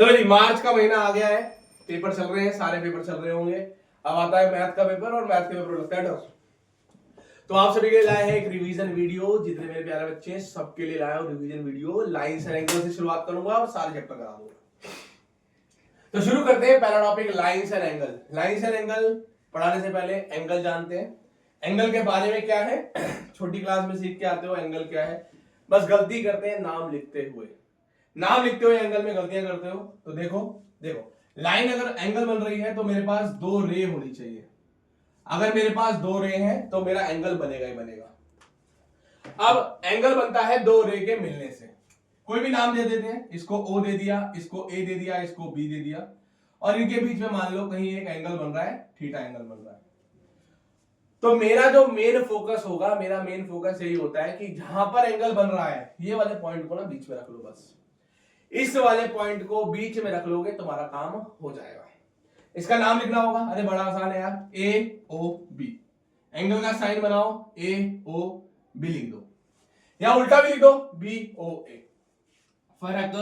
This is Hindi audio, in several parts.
चलो जी, मार्च का महीना आ गया है, पेपर चल रहे हैं, सारे पेपर चल रहे होंगे। अब आता है मैथ का पेपर और मैथ के पेपर लगता है डर। तो आप सभी के लिए लाए हैं एक रिवीजन वीडियो। जितने मेरे प्यारे बच्चे हैं सबके लिए लाया हूं revision video. Lines and angle से शुरुआत करूंगा और सारे चैप्टर करा दूंगा। तो शुरू करते हैं। पहला topic lines and angle. Lines and angle पढ़ाने से पहले एंगल जानते हैं। एंगल के बारे में क्या है छोटी क्लास में सीख के आते हो एंगल क्या है। बस गलती करते हैं नाम लिखते हुए एंगल में गलतियां करते हो। तो देखो लाइन अगर एंगल बन रही है तो मेरे पास दो रे होनी चाहिए। अगर मेरे पास दो रे हैं तो मेरा एंगल बनेगा ही बनेगा। अब एंगल बनता है दो रे के मिलने से। कोई भी नाम दे देते हैं, इसको ओ दे दिया, इसको ए दे दिया, इसको बी दे दिया, और इनके बीच में मान लो कहीं एक एंगल बन रहा है, थीटा एंगल बन रहा है। तो मेरा जो मेन फोकस होगा, मेरा मेन फोकस यही होता है कि जहां पर एंगल बन रहा है ये वाले पॉइंट को ना बीच में रख लो। बस इस वाले पॉइंट को बीच में रख लोगे तुम्हारा काम हो जाएगा। इसका नाम लिखना होगा, अरे बड़ा आसान है यार, ए ओ बी। एंगल का साइन बनाओ, ए ओ बी लिख दो, या उल्टा भी लिख दो, बी ओ ए। फर्क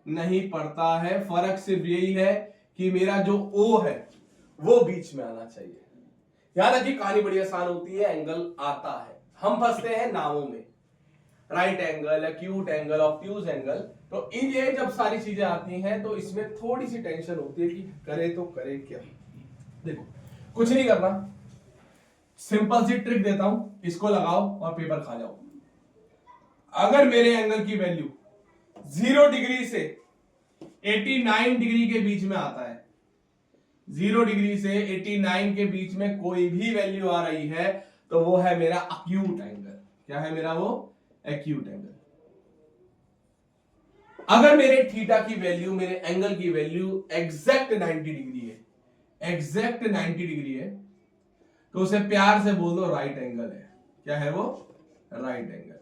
नहीं पड़ता है, फर्क सिर्फ यही है कि मेरा जो ओ है वो बीच में आना चाहिए। याद रखिए कहानी बड़ी आसान होती है, एंगल आता है, हम फंसते हैं नामों में। Right angle, acute angle, obtuse angle. तो इन ये जब सारी चीजें आती हैं तो इसमें थोड़ी सी टेंशन होती है कि करे तो करे क्या। देखो कुछ नहीं करना, सिंपल सी ट्रिक देता हूं, इसको लगाओ और पेपर खा जाओ। अगर मेरे एंगल की वैल्यू 0 डिग्री से 89 डिग्री के बीच में आता है, 0 डिग्री से 89 के बीच में कोई भी वैल्यू आ रही है तो वो है मेरा एक्यूट एंगल। क्या है मेरा वो? Acute angle. अगर मेरे थीटा की वैल्यू, मेरे एंगल की वैल्यू एग्जैक्ट 90 डिग्री है, एग्जैक्ट 90 डिग्री है, तो उसे प्यार से बोल दो राइट एंगल है। क्या है वो? राइट एंगल है।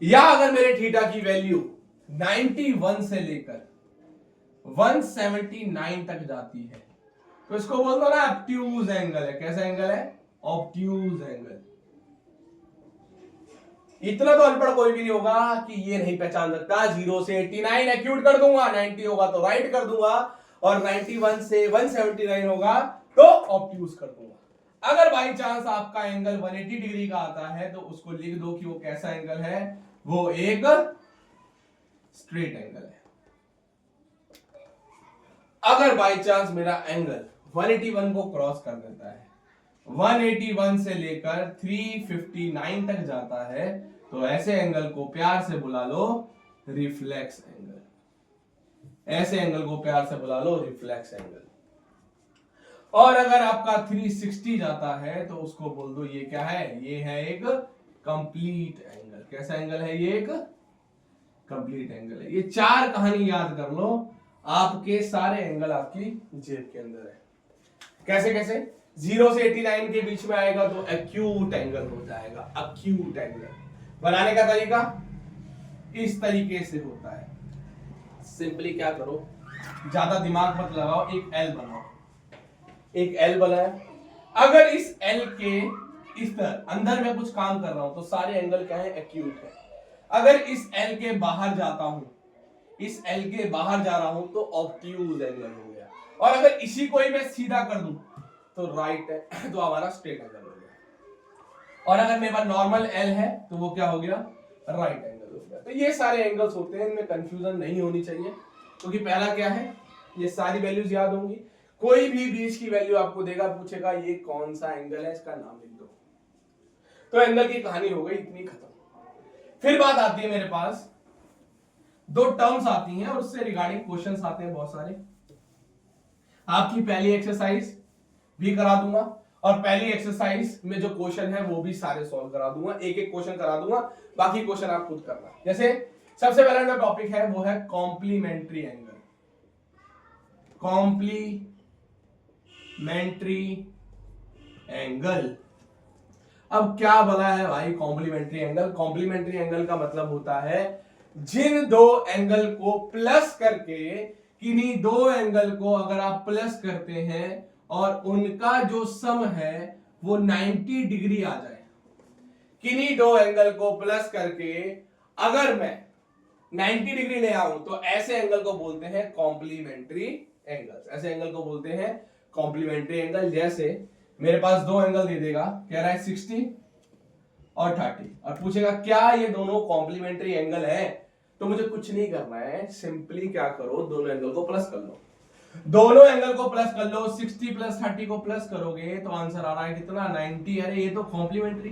या अगर मेरे थीटा की वैल्यू 91 से लेकर 179 तक जाती है तो इसको बोल दो ना ऑब्ट्यूज एंगल है। कैसा एंगल है? Obtuse angle. इतना तो अनपढ़ कोई भी नहीं होगा कि ये नहीं पहचान सकता। 0 से 89 एक्यूट कर दूंगा, 90 होगा तो राइट कर दूंगा, और 91 से 179 होगा तो ऑब्ट्यूज कर दूंगा। अगर बाई चांस आपका एंगल 180 डिग्री का आता है तो उसको लिख दो कि वो कैसा एंगल है, वो एक स्ट्रेट एंगल है। अगर बाई चांस मेरा एंगल 181 को क्रॉस कर देता है, 181 से लेकर 359 तक जाता है, तो ऐसे एंगल को प्यार से बुला लो रिफ्लेक्स एंगल। ऐसे एंगल को प्यार से बुला लो रिफ्लेक्स एंगल। और अगर आपका 360 जाता है तो उसको बोल दो ये क्या है? ये है एक कंप्लीट एंगल। कैसा एंगल है? ये एक कंप्लीट एंगल है। ये चार कहानी याद कर लो, आपके सारे एंगल आपकी जेब के अंदर है। कैसे कैसे? 0 से 89 के बीच में आएगा तो एक्यूट एंगल हो जाएगा। एक्यूट एंगल बनाने का तरीका इस तरीके से होता है। सिंपली क्या करो, ज्यादा दिमाग मत लगाओ, एक एल बनाओ। एक एल बनाया। अगर इस एल के इस तरह अंदर मैं कुछ काम कर रहा हूं तो सारे एंगल क्या है? एक्यूट है। अगर इस एल के बाहर जाता हूं, इस एल के बाहर जा रहा हूं तो ऑब्ट्यूज एंगल हो गया। और अगर इसी को ही मैं सीधा कर दूं तो राइट है, तो हमारा स्ट्रेट एंगल हो गया। और अगर मेरे पास नॉर्मल एल है तो वो क्या हो गया? राइट एंगल हो गया। तो ये सारे एंगल्स होते हैं, इनमें कंफ्यूजन नहीं होनी चाहिए, क्योंकि पहला क्या है, ये सारी वैल्यूज याद होंगी। कोई भी बीच की वैल्यू आपको देगा, पूछेगा ये कौन सा एंगल है, इसका नाम लिख दो, तो एंगल की कहानी हो गई इतनी खत्म। फिर बात आती है मेरे पास, दो टर्म्स आती हैं और उससे रिगार्डिंग क्वेश्चंस आते हैं बहुत सारे। आपकी पहली एक्सरसाइज भी करा दूंगा और पहली एक्सरसाइज में जो क्वेश्चन है वो भी सारे सॉल्व करा दूंगा, एक एक क्वेश्चन करा दूंगा, बाकी क्वेश्चन आप खुद करना। जैसे सबसे पहला जो टॉपिक है वो है कॉम्प्लीमेंट्री एंगल। Complementary angle. अब क्या बोला है भाई कॉम्प्लीमेंट्री एंगल? कॉम्प्लीमेंट्री एंगल का मतलब होता है जिन दो एंगल को प्लस करके, किन्हीं दो एंगल को अगर आप प्लस करते हैं और उनका जो सम है वो 90 डिग्री आ जाए। किन्हीं दो एंगल को प्लस करके अगर मैं 90 डिग्री ले आऊं तो ऐसे एंगल को बोलते हैं कॉम्प्लीमेंट्री एंगल्स। ऐसे एंगल को बोलते हैं कॉम्प्लीमेंट्री एंगल। जैसे मेरे पास दो एंगल दे देगा, कह रहा है 60 और 30, और पूछेगा क्या ये दोनों कॉम्प्लीमेंट्री एंगल है, तो मुझे कुछ नहीं करना है, सिंपली क्या करो, दोनों एंगल को प्लस कर लो। दोनों एंगल को प्लस कर लो, 60 प्लस 30 को प्लस करोगे तो आंसर आ रहा है कितना, 90। अरे ये तो कॉम्प्लीमेंट्री,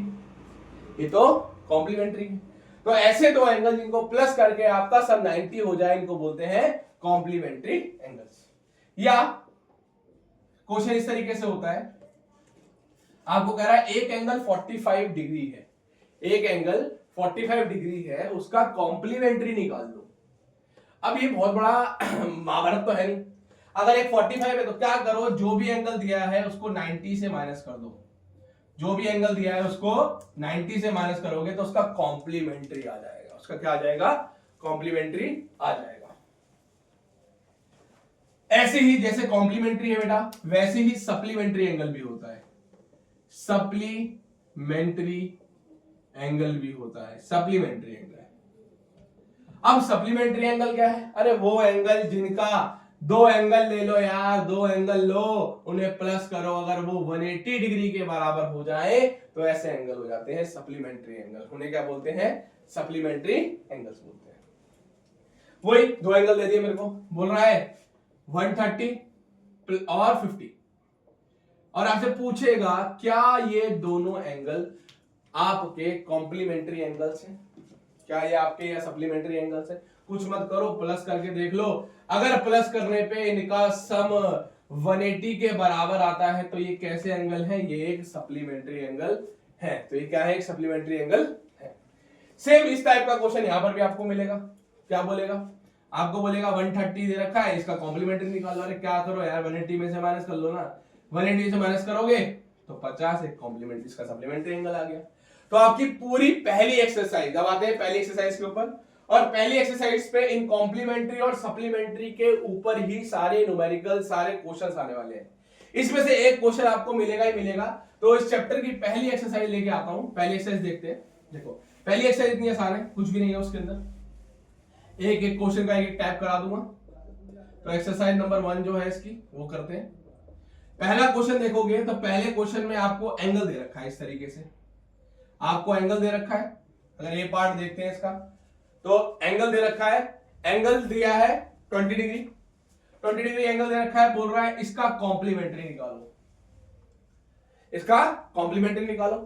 ये तो कॉम्प्लीमेंट्री। तो ऐसे दो एंगल जिनको प्लस करके आपका सब 90 हो जाए, इनको बोलते हैं कॉम्प्लीमेंट्री एंगल्स। या क्वेश्चन इस तरीके से होता है, आपको कह रहा है एक एंगल 45 डिग्री है, एक एंगल 45 डिग्री है, उसका कॉम्प्लीमेंट्री निकाल लो। अब ये बहुत बड़ा महाभारत तो है नहीं। अगर एक 45 है तो क्या करो, जो भी एंगल दिया है उसको 90 से माइनस कर दो। जो भी एंगल दिया है उसको 90 से माइनस करोगे तो उसका कॉम्प्लीमेंट्री आ जाएगा। उसका क्या आ जाएगा, कॉम्प्लीमेंट्री आ जाएगा। ऐसे ही जैसे कॉम्प्लीमेंट्री है बेटा, वैसे ही सप्लीमेंट्री एंगल भी होता है। सप्लीमेंट्री एंगल भी होता है, सप्लीमेंट्री एंगल। अब सप्लीमेंट्री एंगल क्या है, अरे वो एंगल जिनका, दो एंगल ले लो यार, दो एंगल लो, उन्हें प्लस करो, अगर वो 180 डिग्री के बराबर हो जाए तो ऐसे एंगल हो जाते हैं सप्लीमेंट्री एंगल। उन्हें क्या बोलते हैं, सप्लीमेंट्री एंगल्स बोलते हैं। वही दो एंगल दे दिए मेरे को, बोल रहा है 130 और 50, और आपसे पूछेगा क्या ये दोनों एंगल आपके कॉम्प्लीमेंट्री एंगल्स हैं, क्या ये आपके या सप्लीमेंट्री एंगल्स हैं। कुछ मत करो, प्लस करके देख लो। अगर प्लस करने पे इनका सम 180 के बराबर आता है तो ये कैसे एंगल है, ये एक सप्लीमेंट्री एंगल है। तो ये क्या है, एक सप्लीमेंट्री एंगल है। सेम इस टाइप का क्वेश्चन यहां पर भी आपको मिलेगा। क्या बोलेगा, आपको बोलेगा 130 दे रखा है, इसका कॉम्प्लीमेंट्री निकालो। अरे क्या करो यार, 180 में से माइनस कर लो ना, 180 से माइनस करोगे तो 50, एक कॉम्प्लीमेंट्री, इसका सप्लीमेंट्री एंगल आ गया। तो आपकी पूरी पहली एक्सरसाइज, अब आते हैं पहली एक्सरसाइज के ऊपर, और पहली एक्सरसाइज पे इन कॉम्प्लीमेंट्री और सप्लीमेंट्री के ऊपर ही सारे न्यूमेरिकल, सारे क्वेश्चंस आने वाले हैं। इसमें से एक क्वेश्चन आपको मिलेगा ही मिलेगा। तो इस चैप्टर की पहली एक्सरसाइज लेके आता हूं। पहली एक्सरसाइज देखते हैं। देखो पहली एक्सरसाइज इतनी आसान है, कुछ भी नहीं है उसके अंदर, एक एक क्वेश्चन का एक एक टाइप करा दूंगा। तो एक्सरसाइज नंबर 1 जो है इसकी, वो करते हैं। पहला क्वेश्चन देखोगे तो पहले क्वेश्चन में आपको एंगल दे रखा है, इस तरीके से आपको एंगल दे रखा है। अगर ये पार्ट देखते हैं इसका, तो एंगल दे रखा है, एंगल दिया है 20 डिग्री, 20 डिग्री एंगल दे रखा है। बोल रहा है इसका कॉम्प्लीमेंट्री निकालो, इसका कॉम्प्लीमेंट्री निकालो।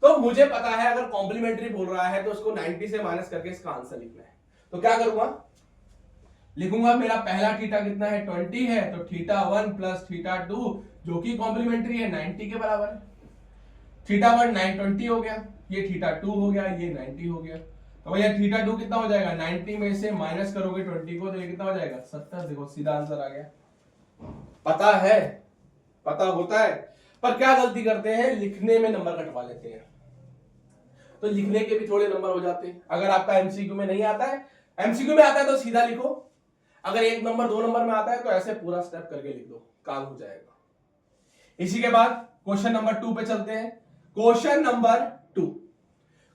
तो मुझे पता है अगर कॉम्प्लीमेंट्री बोल रहा है तो उसको 90 से माइनस करके इसका आंसर लिखना है। तो क्या करूंगा, लिखूंगा मेरा पहला थीटा कितना है, 20 है, तो θ1 प्लस θ2 जो कि कॉम्प्लीमेंट्री है 90 के बराबर है। θ1 920 हो गया, ये θ2 हो गया, ये 90 हो गया। तो भैया θ2 कितना हो जाएगा, 90 में से माइनस करोगे 20 को तो ये कितना हो जाएगा, 70। देखो सीधा आंसर आ गया। पता है, पता होता है, पर क्या गलती करते हैं, लिखने में नंबर कटवा लेते हैं। तो लिखने के भी थोड़े नंबर हो जाते हैं। अगर आपका एमसीक्यू में नहीं आता है, एमसीक्यू में आता है तो सीधा लिखो, अगर 1 नंबर 2 नंबर में आता है तो ऐसे पूरा स्टेप करके लिख दो, काम हो जाएगा। इसी के बाद क्वेश्चन नंबर 2 पे चलते हैं। क्वेश्चन नंबर 2,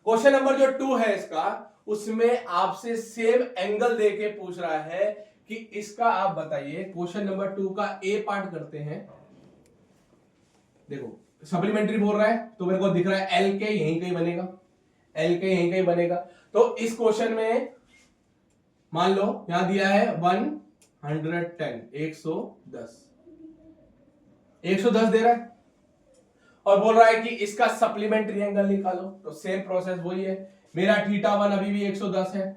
क्वेश्चन नंबर जो 2 है इसका, उसमें आपसे सेम एंगल देके पूछ रहा है कि इसका आप बताइए। क्वेश्चन नंबर 2 का ए पार्ट करते हैं। देखो सप्लीमेंट्री बोल रहा है तो मेरे को दिख रहा है एल के यहीं कहीं बनेगा, एल के यहीं कहीं बनेगा। तो इस क्वेश्चन में मान लो यहां दिया है 110, 110 दे रहा है और बोल रहा है कि इसका सप्लीमेंट्री एंगल निकालो। तो सेम प्रोसेस वही है, मेरा θ1 अभी भी 110 है,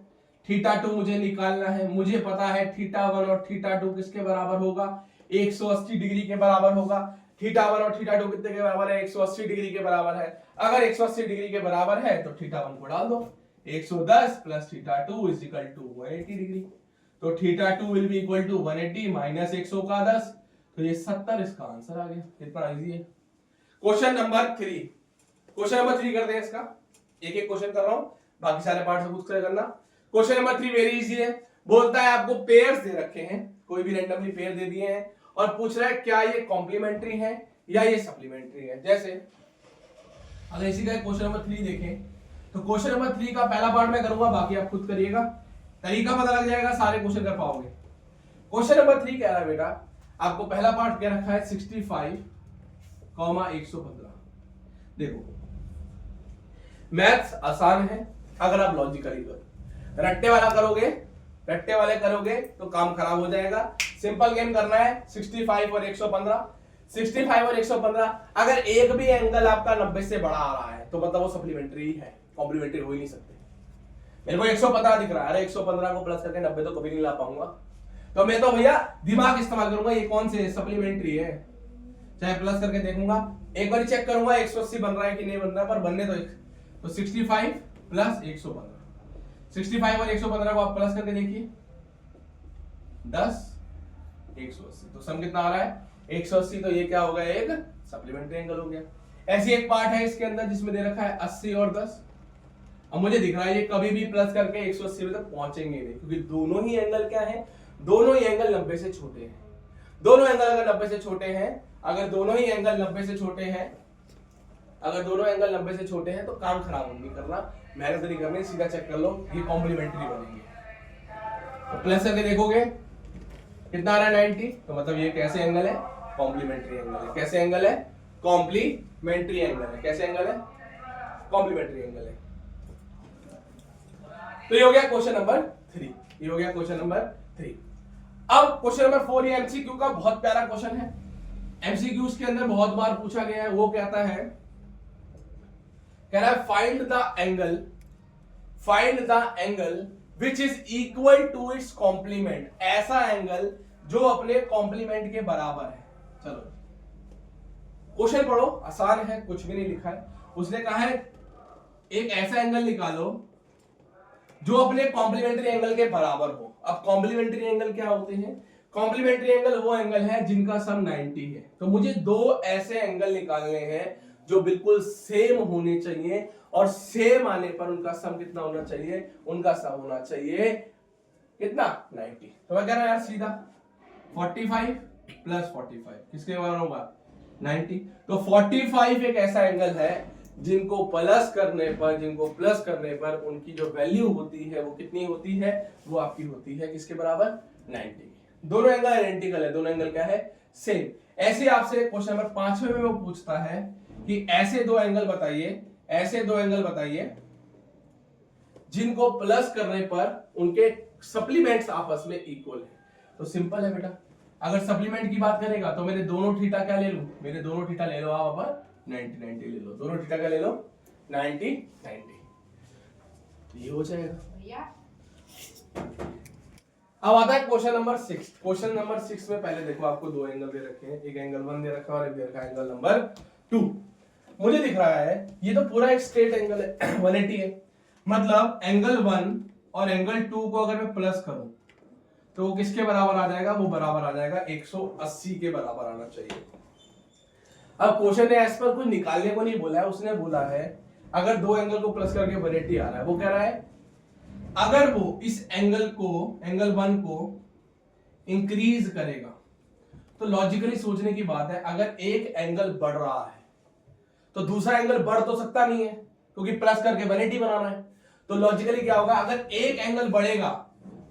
θ2 मुझे निकालना है। मुझे पता है θ1 और θ2 किसके बराबर होगा, 180 डिग्री के बराबर होगा। θ1 और θ2 कितने के बराबर है, 180 डिग्री के बराबर है। अगर 180 डिग्री के बराबर है तो θ1 को डाल दो, 110 प्लस θ2 इज इक्वल टू 180 डिग्री। तो θ2 will be equal to 180 minus 100 का 10, तो ये 70 इसका आंसर आ गया। कितना इजी है। क्वेश्चन नंबर 3, क्वेश्चन नंबर 3 करते हैं इसका, एक एक क्वेश्चन कर रहा हूं, बाकी सारे पार्ट से पूछ करना। क्वेश्चन नंबर 3 वेरी इजी है। बोलता है आपको पेयर्स दे रखे हैं, कोई भी रैंडमली पेयर दे दिए हैं और पूछ रहा है क्या ये कॉम्प्लीमेंट्री है या ये सप्लीमेंट्री है। जैसे अगर इसी का क्वेश्चन नंबर 3 देखें तो क्वेश्चन नंबर 3 का पहला पार्ट मैं करूंगा, बाकी आप खुद करिएगा। तरीका पता लग जाएगा, सारे क्वेश्चन कर पाओगे। क्वेश्चन नंबर 3 कह रहा है बेटा, आपको पहला पार्ट क्या रखा है 65,115। देखो मैथ्स आसान है अगर आप लॉजिकली करो, रट्टे वाले करोगे तो काम खराब हो जाएगा। सिंपल गेम करना है 65 और 115, 65 और 115। अगर एक भी एंगल आपका 90 से बड़ा आ रहा है तो मतलब वो सप्लीमेंट्री है, कॉम्प्लीमेंट्री हो ही नहीं सकते। मेरे को 115 दिख रहा है, अरे 115 को प्लस करके 90 तो कभी नहीं ला पाऊंगा, तो मैं तो भैया दिमाग इस्तेमाल करूंगा, ये कौन से सप्लीमेंट्री है, चाहे प्लस करके देखूंगा, एक बार चेक करूंगा 180 बन रहा है कि नहीं बन रहा है, पर बनने तो 65 प्लस 115, 65 और 115 को आप प्लस करके देखिए 10 180, तो सम कितना आ रहा है 180, तो ये क्या होगा एक सप्लीमेंट्री एंगल हो गया। ऐसी एक पार्ट है इसके अंदर जिसमें दे रखा है 80 और 10। अब मुझे दिख रहा है ये कभी भी प्लस करके 180 तक पहुंचेंगे नहीं, क्योंकि दोनों ही एंगल क्या है, दोनों ही एंगल 90 से छोटे हैं। दोनों एंगल अगर 90 से छोटे हैं, अगर दोनों एंगल 90 से छोटे हैं तो काम खराब नहीं करना, मेहनत नहीं करनी, सीधा चेक कर लो, ये कॉम्प्लीमेंट्री बनेंगे। तो प्लस करके देखोगे कितना आ रहा है 90, तो मतलब ये कैसे एंगल है, कॉम्प्लीमेंट्री एंगल है। कैसे एंगल है, कॉम्प्लीमेंट्री एंगल है। कैसे एंगल है, कॉम्प्लीमेंट्री एंगल है। तो ये हो गया क्वेश्चन नंबर 3, ये हो गया क्वेश्चन नंबर 3। अब क्वेश्चन नंबर 4 ये एमसीक्यू का बहुत प्यारा क्वेश्चन है, एमसीक्यूज के अंदर बहुत बार पूछा गया है। वो कहता है, कह रहा है find the angle which is equal to its complement, ऐसा एंगल जो अपने कॉम्प्लीमेंट के बराबर है। चलो क्वेश्चन पढ़ो, आसान है, कुछ भी नहीं लिखा है। उसने कहा है एक ऐसा एंगल निकालो जो अपने कॉम्प्लीमेंट्री एंगल के बराबर हो। अब कॉम्प्लीमेंट्री एंगल क्या होते हैं, कॉम्प्लीमेंट्री एंगल वो एंगल है जिनका सम 90 है। तो मुझे दो ऐसे एंगल निकालने हैं जो बिल्कुल सेम होने चाहिए, और सेम आने पर उनका सम कितना होना चाहिए, उनका सम होना चाहिए कितना 90। तो मैं कह रहा हूं यार सीधा 45 प्लस 45 किसके बराबर होगा 90। तो 45 एक ऐसा एंगल है जिनको प्लस करने पर उनकी जो वैल्यू होती है वो कितनी होती है, वो आपकी होती है किसके बराबर 90। दोनों एंगल आइडेंटिकल है, दोनों एंगल क्या है सेम। ऐसे आपसे क्वेश्चन नंबर 5वें में वो पूछता है कि ऐसे दो एंगल बताइए जिनको प्लस करने पर उनके सप्लीमेंट्स आपस में इक्वल है। तो सिंपल है बेटा, अगर सप्लीमेंट की बात करेगा तो मेरे दोनों थीटा क्या ले लूं, मेरे दोनों थीटा ले लो आप अपन 90 90 ले लो, दोनों थीटा क्या ले लो 90 90, ये हो जाएगा। अब आता है क्वेश्चन नंबर 6। क्वेश्चन नंबर 6 में पहले देखो आपको दो एंगल दे रखे हैं, एक एंगल 1 दे रखा है और एक दे रखा है एंगल नंबर 2। मुझे दिख रहा है ये तो पूरा एक स्ट्रेट एंगल है 180 है, मतलब एंगल 1 और एंगल 2 को अगर मैं प्लस करूं तो वो किसके बराबर आ जाएगा, वो बराबर आ जाएगा 180 के बराबर आना चाहिए। अब क्वेश्चन ने एस पर कुछ निकालने को नहीं बोला है, उसने बोला है अगर दो एंगल को प्लस करके 180 आ रहा है, वो कह रहा है अगर वो इस एंगल 1 को इंक्रीज करेगा, तो लॉजिकली सोचने की बात है, अगर एक एंगल बढ़ रहा है तो दूसरा एंगल बढ़ तो सकता नहीं है क्योंकि प्लस करके 180 बनाना है। तो लॉजिकली क्या होगा, अगर एक एंगल बढ़ेगा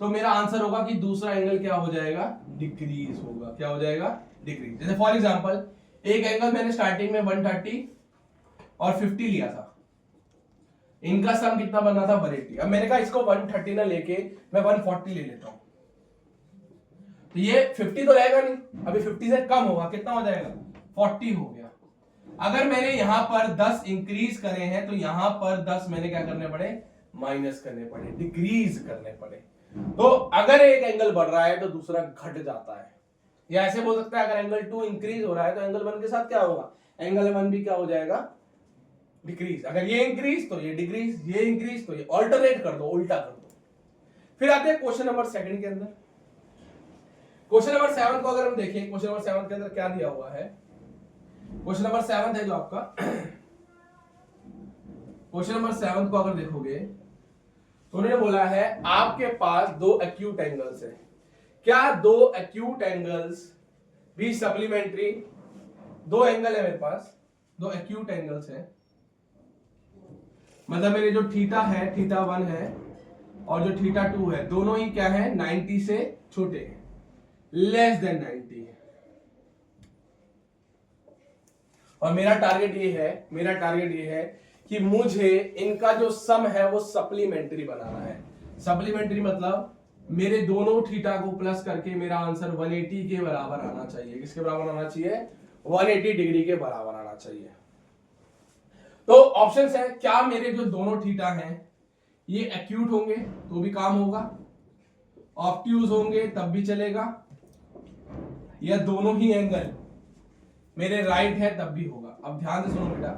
तो मेरा आंसर होगा कि दूसरा एंगल क्या हो जाएगा, डिक्रीज होगा। क्या हो जाएगा, डिक्रीज। जैसे फॉर एग्जांपल एक एंगल मैंने स्टार्टिंग में 130 और 50 लिया था, इनका सम कितना बनना था 180। अब मैंने कहा इसको 130 ना लेके मैं 140 ले लेता हूं, तो ये 50 तो रहेगा नहीं, अभी 50 से कम होगा, कितना हो जाएगा 40 हो गया। अगर मैंने यहां पर 10 इंक्रीज करे हैं तो यहां पर 10 मैंने क्या करने पड़े, माइनस करने पड़े, डिक्रीज करने पड़े। तो अगर एक एंगल बढ़ रहा है तो दूसरा घट जाता है, या ऐसे बोल सकता है अगर एंगल 2 इंक्रीज हो रहा है तो एंगल 1 के साथ क्या होगा, एंगल 1 भी क्या हो जाएगा, डिक्रीज। अगर ये इंक्रीज तो ये डिक्रीज, ये इंक्रीज तो ये, ऑल्टरनेट कर दो, उल्टा कर दो। फिर आते हैं क्वेश्चन नंबर 2 के अंदर। क्वेश्चन नंबर 7 को अगर हम देखें, क्वेश्चन नंबर 7 के अंदर क्या दिया हुआ है, क्वेश्चन नंबर 7 है जो आपका क्वेश्चन नंबर 7 को अगर देखोगे तो उन्होंने बोला है आपके पास दो एक्यूट एंगल्स है, क्या दो एक्यूट एंगल्स भी सप्लीमेंट्री, दो एंगल है मेरे पास, दो एक्यूट एंगल्स है, मतलब मेरे जो थीटा है, थीटा 1 है और जो थीटा 2 है दोनों ही क्या है 90 से छोटे हैं, लेस देन 90 है। और मेरा टारगेट ये है कि मुझे इनका जो सम है वो सप्लीमेंट्री बनाना है। सप्लीमेंट्री मतलब मेरे दोनों थीटा को प्लस करके मेरा आंसर 180 के बराबर आना चाहिए। किसके बराबर आना चाहिए? 180 डिग्री के बराबर आना चाहिए। तो ऑप्शंस है, क्या मेरे जो दोनों थीटा हैं ये एक्यूट होंगे तो भी काम होगा, ऑब्ट्यूज होंगे तब भी चलेगा, या दोनों ही एंगल मेरे राइट है तब भी होगा। अब ध्यान से सुनो बेटा,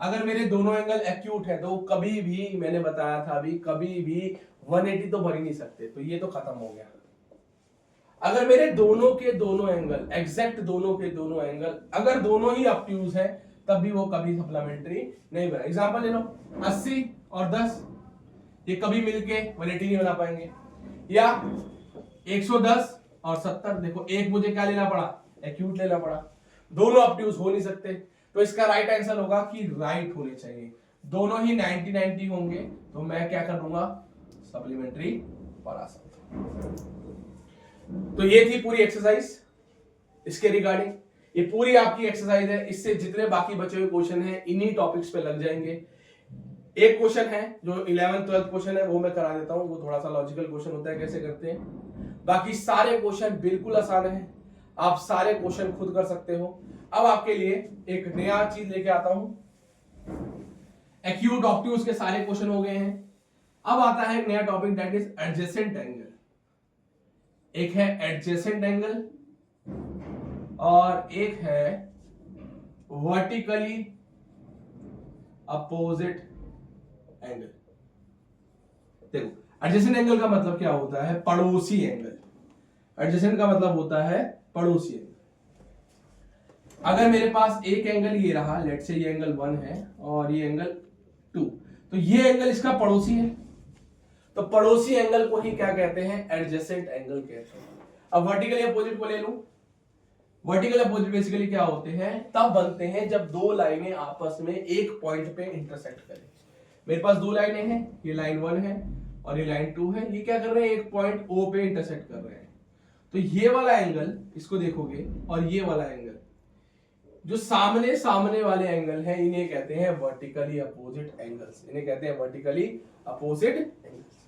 अगर मेरे दोनों एंगल एक्यूट है तो कभी भी, मैंने बताया था अभी, कभी भी 180 तो भर ही नहीं सकते, तो ये तो खत्म हो गया। अगर मेरे दोनों के दोनों एंगल, एग्जैक्ट दोनों के दोनों एंगल अगर दोनों ही ऑब्ट्यूज है तब भी वो कभी सप्लीमेंट्री नहीं बना। एग्जांपल ले लो, 80 और 10 ये कभी मिलके 180 नहीं बना पाएंगे, या 110 और 70, देखो एक मुझे क्या लेना पड़ा? एक्यूट लेना पड़ा, दोनों ऑब्ट्यूज हो नहीं सकते। तो इसका राइट आंसर होगा कि राइट होने चाहिए, दोनों ही 90-90 होंगे तो मैं क्या कर दूंगा? सप्लीमेंट्री बना सकता हूं। तो ये थी पूरी एक्सरसाइज इसके रिगार्डिंग। ये पूरी आपकी एक्सरसाइज है, इससे जितने बाकी बचे हुए क्वेश्चन हैं इन्हीं टॉपिक्स पे लग जाएंगे। एक क्वेश्चन है जो 11th-12th क्वेश्चन है वो मैं करा देता हूं, वो थोड़ा सा लॉजिकल क्वेश्चन होता है, कैसे करते हैं। बाकी सारे क्वेश्चन बिल्कुल आसान है, आप सारे क्वेश्चन खुद कर सकते हो। अब आपके लिए एक नया चीज लेके आता हूं, एक्यूट ऑब्ट्यूज के सारे क्वेश्चन हो गए हैं। अब आता है एक नया topic, that is adjacent angle. एक है एडजेसेंट एंगल और एक है वर्टिकली अपोजिट एंगल। देखो एडजेसेंट एंगल का मतलब क्या होता है? पड़ोसी एंगल। एडजेसेंट का मतलब होता है पड़ोसी एंगल। अगर मेरे पास एक एंगल ये रहा, लेट से ये एंगल 1 है और ये एंगल 2, तो ये एंगल इसका पड़ोसी है, तो पड़ोसी एंगल को ही क्या कहते हैं? एडजेसेंट एंगल कहते हैं। अब वर्टिकली अपोजिट को ले लूं, वर्टिकल अपोजिट बेसिकली क्या होते हैं? तब बनते हैं जब दो लाइनें आपस में एक पॉइंट पे इंटरसेक्ट करें। मेरे पास दो लाइनें हैं, ये लाइन 1 है और ये लाइन 2 है, ये क्या कर रहे हैं? एक पॉइंट O पे इंटरसेक्ट कर रहे हैं। तो ये वाला एंगल, इसको देखोगे, और ये वाला एंगल, जो सामने सामने वाले एंगल हैं, इन्हें कहते हैं वर्टिकली अपोजिट एंगल्स। इन्हें कहते हैं वर्टिकली अपोजिट एंगल्स।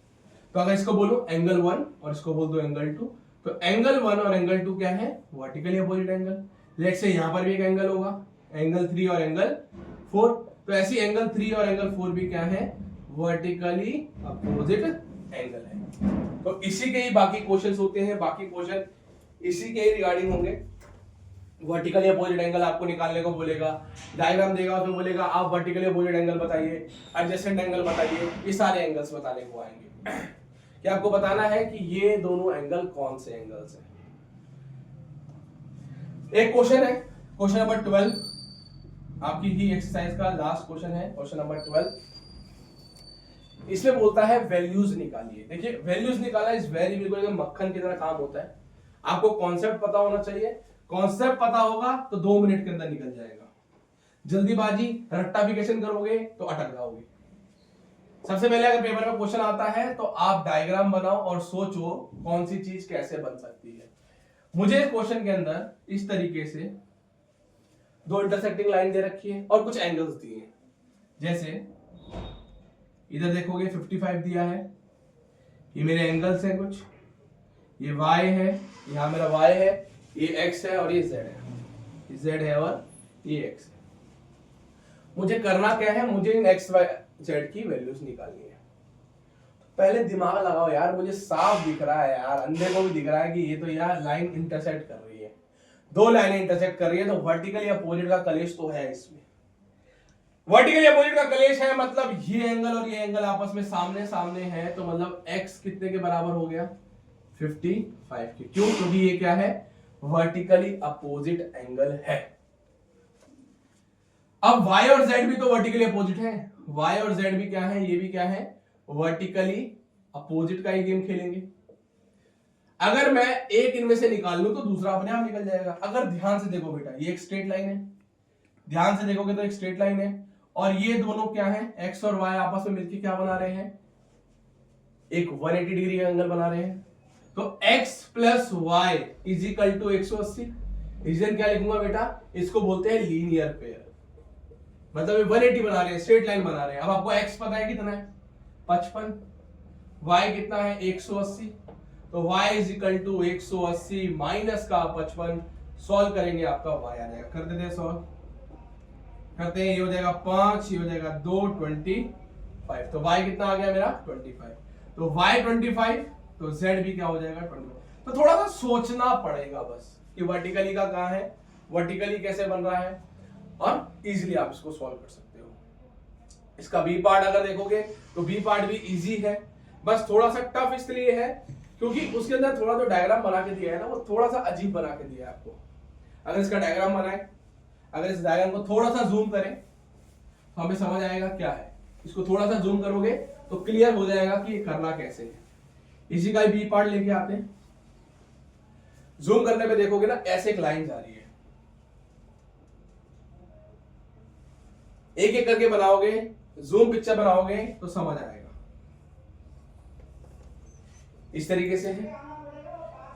तो अगर इसको बोलो एंगल 1 और इसको बोल दो एंगल 2, तो एंगल 1 और एंगल 2 क्या है? Vertically opposite angle. Let's say यहां पर भी एक एंगल होगा, एंगल 3 और एंगल 4, तो ऐसी एंगल 3 और एंगल 4 भी क्या है? वर्टिकली अपोजिट एंगल है। तो इसी के ही बाकी क्वेश्चंस होते हैं, बाकी क्वेश्चन इसी के ही रिगार्डिंग होंगे। वर्टिकली अपोजिट एंगल आपको निकालने को बोलेगा, डायग्राम देगा, उसमें बोलेगा आप वर्टिकली अपोजिट एंगल बताइए, एडजेसेंट एंगल बताइए, ये सारे एंगल्स बताने को आएंगे। कि आपको बताना है कि ये दोनों एंगल कौन से एंगल्स हैं। एक क्वेश्चन है, क्वेश्चन नंबर 12, आपकी ही एक्सरसाइज का लास्ट क्वेश्चन है, क्वेश्चन नंबर 12। इसमें बोलता है वैल्यूज निकालिए। देखिए वैल्यूज निकालना इज वेरी, बिल्कुल मक्खन की तरह काम होता है। आपको कॉन्सेप्ट पता होना चाहिए, कॉन्सेप्ट पता होगा तो 2 मिनट के अंदर निकल जाएगा। जल्दीबाजी रट्टाफिकेशन करोगे तो अटक जाओगे। सबसे पहले अगर पेपर में क्वेश्चन आता है तो आप डायग्राम बनाओ और सोचो कौन सी चीज कैसे बन सकती है। मुझे क्वेश्चन के अंदर इस तरीके से दो इंटरसेक्टिंग लाइन दे रखी है और कुछ एंगल्स दिए हैं। जैसे इधर देखोगे 55 दिया है, ये मेरे एंगल्स हैं कुछ, ये y है, यहां मेरा y है, ये x है और ये z है, ये z है और ये x है। मुझे करना क्या है? मुझे इन x y z की वैल्यूज निकालनी है। पहले दिमाग लगाओ यार, मुझे साफ दिख रहा है यार, अंधे को भी दिख रहा है कि ये तो यार लाइन इंटरसेक्ट कर रही है, दो लाइनें इंटरसेक्ट कर रही है, तो वर्टिकली अपोजिट का कलेश तो है इसमें। वर्टिकली अपोजिट का कलेश है मतलब ये एंगल और ये एंगल आपस में सामने सामने है, तो मतलब x कितने के बराबर हो गया? 55 के। क्यों? क्योंकि ये क्या है? वर्टिकली अपोजिट एंगल है। अब y और z भी तो वर्टिकली अपोजिट है, y और z भी क्या है? ये भी क्या है? वर्टिकली अपोजिट का ही गेम खेलेंगे। अगर मैं एक इनमें से निकाल लूं तो दूसरा अपने आप निकल जाएगा। अगर ध्यान से देखो बेटा, ये एक स्ट्रेट लाइन है, ध्यान से देखोगे तो एक स्ट्रेट लाइन है, और ये दोनों क्या है? x और y आपस में मिलकर क्या बना रहे हैं? एक 180 डिग्री का एंगल बना रहे हैं। तो x plus y is equal to 180। Reason क्या लिखूंगा बेटा, इसको बोलते हैं लीनियर पेयर। मतलब 180 बना रहे हैं, स्ट्रेट लाइन बना रहे हैं। अब आपको x पता है कितना है 55, y कितना है 180, तो y is equal to 180 minus का 55। सॉल्व करेंगे आपका y आ जाएगा, कर देते हैं सॉल्व, करते हैं। ये हो जाएगा 5, ये हो जाएगा 2, 25। तो y कितना आ गया मेरा 25। तो y 25, तो z भी क्या हो जाएगा 25। तो थोड़ा सा सोचना पड़ेगा बस कि वर्टिकली का कहां है, वर्टिकली कैसे बन रहा है, और इजीली आप इसको सॉल्व कर सकते हो। इसका बी पार्ट अगर देखोगे तो बी पार्ट भी इजी है, बस थोड़ा सा टफ इसलिए है क्योंकि उसके अंदर थोड़ा जो डायग्राम बना के दिया है ना, वो थोड़ा सा अजीब बना के दिया है आपको। अगर इसका डायग्राम बनाए, अगर इस डायग्राम को थोड़ा सा जूम करें तो हमें समझ आएगा क्या है। इसको थोड़ा सा जूम करोगे तो क्लियर हो जाएगा कि ये करना कैसे है। इसी का बी पार्ट लेके आते हैं। जूम करने पे देखोगे ना, ऐसे एक लाइन जा रही है, एक एक करके बनाओगे, जूम पिक्चर बनाओगे तो समझ आएगा। इस तरीके से है।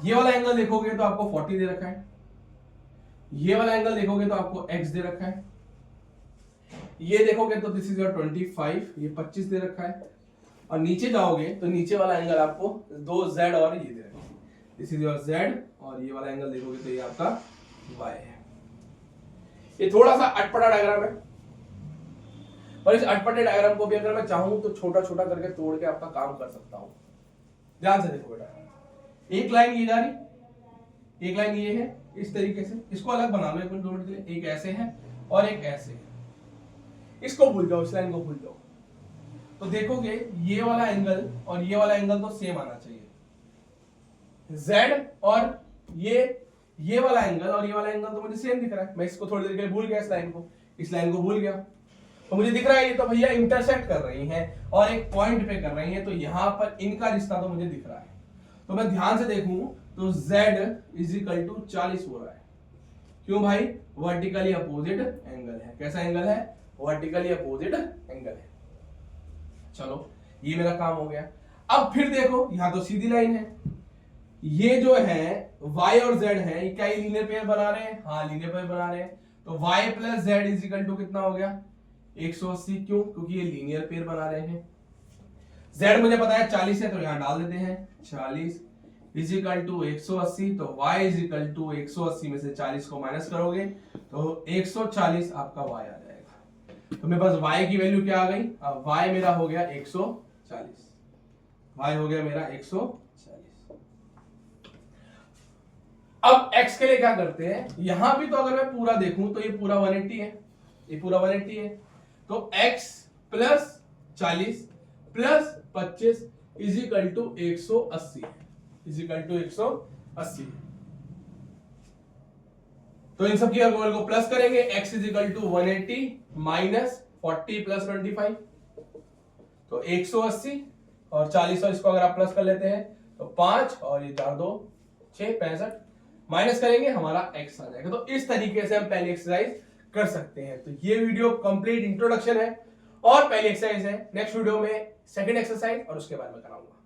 ये वाला एंगल देखोगे तो आपको 40 दे रखा है, ये वाला एंगल देखोगे तो आपको x दे रखा है, ये देखोगे तो दिस इज योर 25, ये 25 दे रखा है, और नीचे जाओगे तो नीचे वाला एंगल आपको 2z और ये दे रखा है, दिस इज योर z, और ये वाला एंगल देखोगे तो ये आपका y है। ये थोड़ा सा अटपटा डायग्राम है, और इस अटपटे डायग्राम को भी अगर मैं चाहूं तो छोटा छोटा करके तोड़ के आपका काम कर सकता हूं। ध्यान से देखो बेटा, एक लाइन ये जा रही, एक लाइन ये है, इस तरीके से इसको अलग बना लो एक मिनट 2 मिनट के लिए। एक ऐसे है और एक ऐसे है, इसको भूल जाओ, इस लाइन को भूल जाओ। तो देखोगे ये वाला एंगल और ये वाला एंगल तो सेम आना चाहिए, z और ये वाला एंगल और ये वाला एंगल तो मुझे सेम दिख रहा है। मैं इसको थोड़ी देर के लिए भूल गया, इस लाइन को भूल गया, तो मुझे दिख रहा है ये तो भैया इंटरसेक्ट कर रही हैं और एक पॉइंट पे कर रही हैं, तो यहां पर इनका रिश्ता तो मुझे दिख रहा है। तो मैं ध्यान से देखूं तो z इज इक्वल टू 40 हो रहा है। क्यों भाई, वर्टिकली अपोजिट एंगल है। कैसा एंगल है, वर्टिकली अपोजिट एंगल है। चलो ये मेरा काम हो गया। अब फिर देखो, यहां तो सीधी लाइन है, ये जो है y और z है, ये क्या लीनियर पेयर बना रहे हैं, हाँ लीनियर पेयर बना रहे हैं। तो y plus z is equal to कितना हो गया 180। क्यों, क्योंकि ये लीनियर पेयर बना रहे हैं। z मुझे पता है 40 है, तो यहां डाल देते हैं 40 इज इक्वल टू 180। तो y इज इक्वल टू 180 में से 40 को माइनस करोगे तो 140 आपका y आ जाएगा। तो मेरे पास y की वैल्यू क्या आ गई, अब y मेरा हो गया 140, y हो गया मेरा 140। अब x के लिए क्या करते हैं, यहां भी तो अगर मैं पूरा देखूं तो ये पूरा 180 है, ये पूरा 180 है। तो x plus 40 plus 25 is equal to 180, is equal to 180। तो इन सब की अगर को प्लस करेंगे, x is equal to 180 minus 40 plus 25, तो 180 और 40, और इसको अगर आप प्लस कर लेते हैं तो 5 और ये 4 2 6 65 माइनस करेंगे, हमारा x आ जाएगा। तो इस तरीके से हम पहली एक्सरसाइज कर सकते हैं। तो ये वीडियो कंप्लीट इंट्रोडक्शन है और पहली एक्सरसाइज है। नेक्स्ट वीडियो में सेकंड एक्सरसाइज और उसके बाद में कराऊंगा।